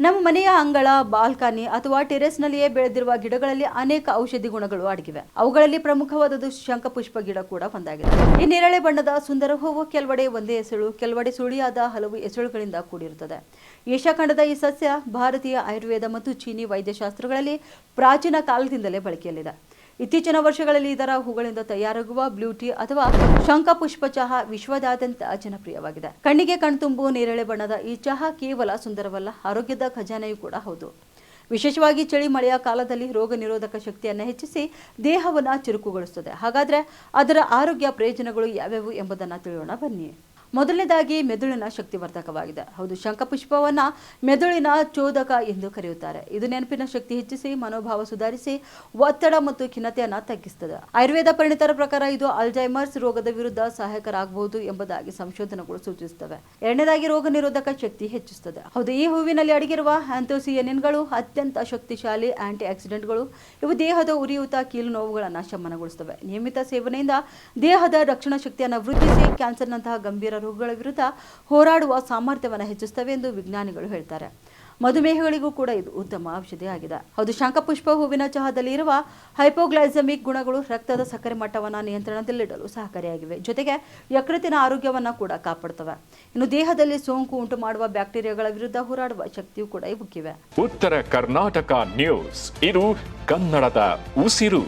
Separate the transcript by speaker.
Speaker 1: ನಮ್ಮ ಮನೆಯ ಅಂಗಳ, ಬಾಲ್ಕನಿ ಅಥವಾ ಟೆರೆಸ್ನಲ್ಲಿಯೇ ಬೆಳೆದಿರುವ ಗಿಡಗಳಲ್ಲಿ ಅನೇಕ ಔಷಧಿ ಗುಣಗಳು ಅಡಗಿವೆ. ಅವುಗಳಲ್ಲಿ ಪ್ರಮುಖವಾದದ್ದು ಶಂಖಪುಷ್ಪ ಗಿಡ ಕೂಡ ಒಂದಾಗಿದೆ. ಈ ನೇರಳೆ ಬಣ್ಣದ ಸುಂದರ ಹೂವು ಕೆಲವೆಡೆ ಒಂದೇ ಎಸಳು, ಕೆಲವೆಡೆ ಸುಳಿಯಾದ ಹಲವು ಎಸಳುಗಳಿಂದ ಕೂಡಿರುತ್ತದೆ. ಏಷ್ಯಾ ಖಂಡದ ಈ ಸಸ್ಯ ಭಾರತೀಯ ಆಯುರ್ವೇದ ಮತ್ತು ಚೀನಿ ವೈದ್ಯಶಾಸ್ತ್ರಗಳಲ್ಲಿ ಪ್ರಾಚೀನ ಕಾಲದಿಂದಲೇ ಬಳಕೆಯಲ್ಲಿದೆ. ಇತ್ತೀಚಿನ ವರ್ಷಗಳಲ್ಲಿ ಇದರ ಹೂಗಳಿಂದ ತಯಾರಾಗುವ ಬ್ಲೂ ಟೀ ಅಥವಾ ಶಂಖಪುಷ್ಪ ಚಹಾ ವಿಶ್ವದಾದ್ಯಂತ ಜನಪ್ರಿಯವಾಗಿದೆ. ಕಣ್ಣಿಗೆ ಕಣ್ತುಂಬು ನೇರಳೆ ಬಣ್ಣದ ಈ ಚಹಾ ಕೇವಲ ಸುಂದರವಲ್ಲ, ಆರೋಗ್ಯದ ಖಜಾನೆಯೂ ಕೂಡ ಹೌದು. ವಿಶೇಷವಾಗಿ ಚಳಿ ಮಳೆಯ ಕಾಲದಲ್ಲಿ ರೋಗ ನಿರೋಧಕ ಶಕ್ತಿಯನ್ನು ಹೆಚ್ಚಿಸಿ ದೇಹವನ್ನು ಚುರುಕುಗೊಳಿಸುತ್ತದೆ. ಹಾಗಾದರೆ ಅದರ ಆರೋಗ್ಯ ಪ್ರಯೋಜನಗಳು ಯಾವ್ಯಾವು ಎಂಬುದನ್ನು ತಿಳಿಯೋಣ ಬನ್ನಿ. ಮೊದಲನೇದಾಗಿ ಮೆದುಳಿನ ಶಕ್ತಿವರ್ಧಕವಾಗಿದೆ. ಹೌದು, ಶಂಖಪುಷ್ಪವನ್ನು ಮೆದುಳಿನ ಚೋದಕ ಎಂದು ಕರೆಯುತ್ತಾರೆ. ಇದು ನೆನಪಿನ ಶಕ್ತಿ ಹೆಚ್ಚಿಸಿ, ಮನೋಭಾವ ಸುಧಾರಿಸಿ, ಒತ್ತಡ ಮತ್ತು ಖಿನ್ನತೆಯನ್ನು ತಗ್ಗಿಸುತ್ತದೆ. ಆಯುರ್ವೇದ ಪರಿಣಿತರ ಪ್ರಕಾರ ಇದು ಅಲ್ಝೈಮರ್ಸ್ ರೋಗದ ವಿರುದ್ಧ ಸಹಾಯಕರಾಗಬಹುದು ಎಂಬುದಾಗಿ ಸಂಶೋಧನೆಗಳು ಸೂಚಿಸುತ್ತವೆ. ಎರಡನೇದಾಗಿ ರೋಗ ನಿರೋಧಕ ಶಕ್ತಿ ಹೆಚ್ಚಿಸುತ್ತದೆ. ಹೌದು, ಈ ಹೂವಿನಲ್ಲಿ ಅಡಗಿರುವ ಆಂಥೋಸಿಯನಿನ್ಗಳು ಅತ್ಯಂತ ಶಕ್ತಿಶಾಲಿ ಆಂಟಿ ಆಕ್ಸಿಡೆಂಟ್ಗಳು. ಇವು ದೇಹದ ಉರಿಯೂತ, ಕೀಲು ನೋವುಗಳನ್ನು ಶಮನಗೊಳಿಸುತ್ತವೆ. ನಿಯಮಿತ ಸೇವನೆಯಿಂದ ದೇಹದ ರಕ್ಷಣಾ ಶಕ್ತಿಯನ್ನು ವೃದ್ಧಿಸಿ ಕ್ಯಾನ್ಸರ್ನಂತಹ ಗಂಭೀರ ರೋಗಗಳ ವಿರುದ್ಧ ಹೋರಾಡುವ ಸಾಮರ್ಥ್ಯವನ್ನು ಹೆಚ್ಚಿಸುತ್ತವೆ ಎಂದು ವಿಜ್ಞಾನಿಗಳು ಹೇಳ್ತಾರೆ. ಮಧುಮೇಹಗಳಿಗೂ ಕೂಡ ಇದು ಉತ್ತಮ ಔಷಧಿ ಆಗಿದೆ. ಹೌದು, ಶಂಖಪುಷ್ಪ ಹೂವಿನ ಚಹಾದಲ್ಲಿ ಇರುವ ಹೈಪೋಗ್ಲೈಸೆಮಿಕ್ ಗುಣಗಳು ರಕ್ತದ ಸಕ್ಕರೆ ಮಟ್ಟವನ್ನು ನಿಯಂತ್ರಣದಲ್ಲಿಡಲು ಸಹಕಾರಿಯಾಗಿವೆ. ಜೊತೆಗೆ ಯಕೃತ್ತಿನ ಆರೋಗ್ಯವನ್ನು ಕೂಡ ಕಾಪಾಡುತ್ತವೆ. ಇನ್ನು ದೇಹದಲ್ಲಿ ಸೋಂಕು ಉಂಟು ಮಾಡುವ ಬ್ಯಾಕ್ಟೀರಿಯಾಗಳ ವಿರುದ್ಧ ಹೋರಾಡುವ ಶಕ್ತಿಯೂ ಕೂಡ ಇವಕ್ಕಿವೆ.
Speaker 2: ಉತ್ತರ ಕರ್ನಾಟಕ ನ್ಯೂಸ್, ಇದು ಕನ್ನಡದ ಉಸಿರು.